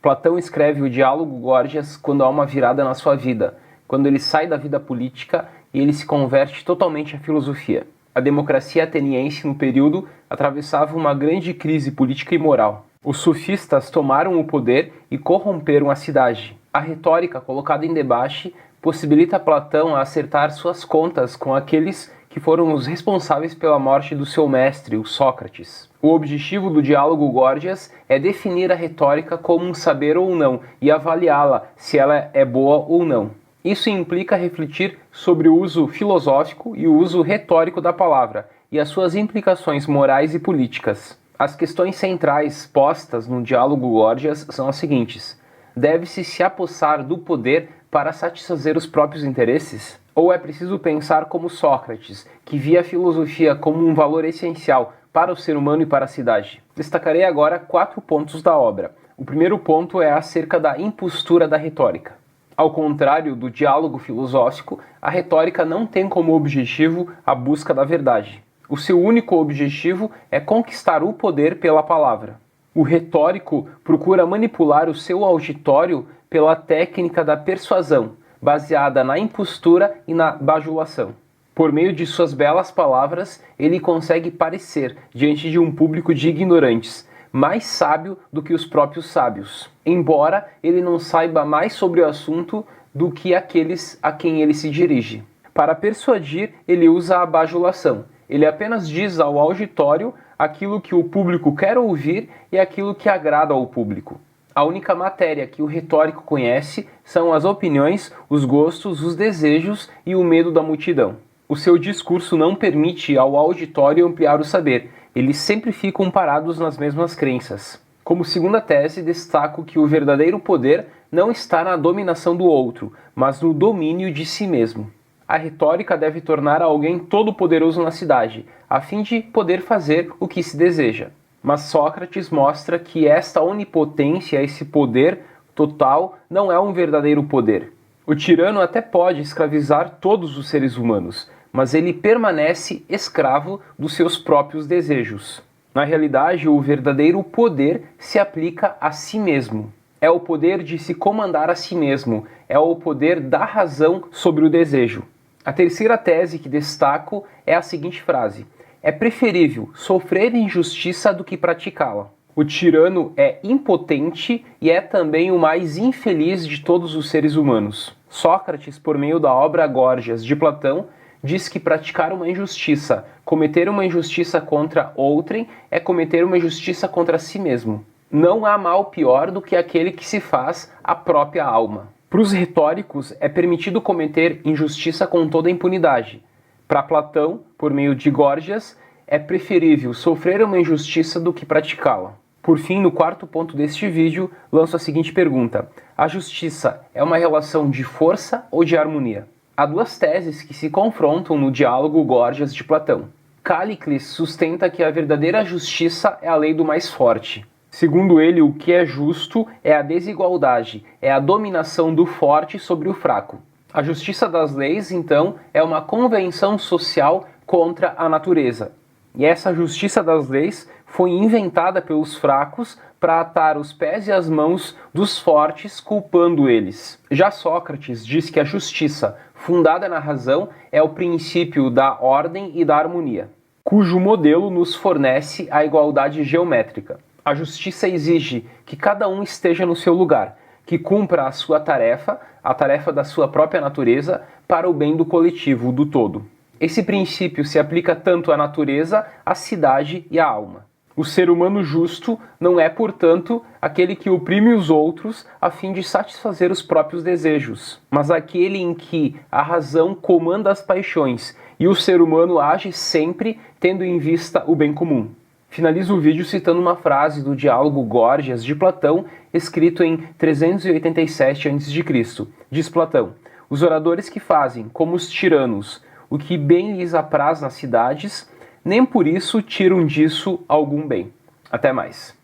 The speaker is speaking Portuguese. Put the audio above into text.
Platão escreve o Diálogo Górgias quando há uma virada na sua vida, quando ele sai da vida política e ele se converte totalmente à filosofia. A democracia ateniense, no período, atravessava uma grande crise política e moral. Os sofistas tomaram o poder e corromperam a cidade. A retórica colocada em debate possibilita Platão a acertar suas contas com aqueles que foram os responsáveis pela morte do seu mestre, o Sócrates. O objetivo do Diálogo Górgias é definir a retórica como um saber ou não e avaliá-la se ela é boa ou não. Isso implica refletir sobre o uso filosófico e o uso retórico da palavra e as suas implicações morais e políticas. As questões centrais postas no Diálogo Górgias são as seguintes: deve-se se apossar do poder para satisfazer os próprios interesses? Ou é preciso pensar como Sócrates, que via a filosofia como um valor essencial para o ser humano e para a cidade? Destacarei agora 4 pontos da obra. O primeiro ponto é acerca da impostura da retórica. Ao contrário do diálogo filosófico, a retórica não tem como objetivo a busca da verdade. O seu único objetivo é conquistar o poder pela palavra. O retórico procura manipular o seu auditório pela técnica da persuasão, baseada na impostura e na bajulação. Por meio de suas belas palavras, ele consegue parecer, diante de um público de ignorantes, mais sábio do que os próprios sábios, embora ele não saiba mais sobre o assunto do que aqueles a quem ele se dirige. Para persuadir, ele usa a bajulação. Ele apenas diz ao auditório aquilo que o público quer ouvir e aquilo que agrada ao público. A única matéria que o retórico conhece são as opiniões, os gostos, os desejos e o medo da multidão. O seu discurso não permite ao auditório ampliar o saber. Eles sempre ficam parados nas mesmas crenças. Como segunda tese, destaco que o verdadeiro poder não está na dominação do outro, mas no domínio de si mesmo. A retórica deve tornar alguém todo-poderoso na cidade, a fim de poder fazer o que se deseja. Mas Sócrates mostra que esta onipotência, esse poder total, não é um verdadeiro poder. O tirano até pode escravizar todos os seres humanos, mas ele permanece escravo dos seus próprios desejos. Na realidade, o verdadeiro poder se aplica a si mesmo. É o poder de se comandar a si mesmo, é o poder da razão sobre o desejo. A terceira tese que destaco é a seguinte frase: é preferível sofrer injustiça do que praticá-la. O tirano é impotente e é também o mais infeliz de todos os seres humanos. Sócrates, por meio da obra Górgias de Platão, diz que praticar uma injustiça, cometer uma injustiça contra outrem, é cometer uma injustiça contra si mesmo. Não há mal pior do que aquele que se faz à própria alma. Para os retóricos, é permitido cometer injustiça com toda impunidade. Para Platão, por meio de Górgias, é preferível sofrer uma injustiça do que praticá-la. Por fim, no quarto ponto deste vídeo, lanço a seguinte pergunta: a justiça é uma relação de força ou de harmonia? Há 2 teses que se confrontam no Diálogo Górgias de Platão. Cállicles sustenta que a verdadeira justiça é a lei do mais forte. Segundo ele, o que é justo é a desigualdade, é a dominação do forte sobre o fraco. A justiça das leis, então, é uma convenção social contra a natureza. E essa justiça das leis foi inventada pelos fracos para atar os pés e as mãos dos fortes, culpando eles. Já Sócrates diz que a justiça, fundada na razão, é o princípio da ordem e da harmonia, cujo modelo nos fornece a igualdade geométrica. A justiça exige que cada um esteja no seu lugar, que cumpra a sua tarefa, a tarefa da sua própria natureza, para o bem do coletivo, do todo. Esse princípio se aplica tanto à natureza, à cidade e à alma. O ser humano justo não é, portanto, aquele que oprime os outros a fim de satisfazer os próprios desejos, mas aquele em que a razão comanda as paixões e o ser humano age sempre tendo em vista o bem comum. Finalizo o vídeo citando uma frase do Diálogo Górgias de Platão, escrito em 387 a.C. Diz Platão: os oradores que fazem, como os tiranos, o que bem lhes apraz nas cidades, nem por isso tiram disso algum bem. Até mais.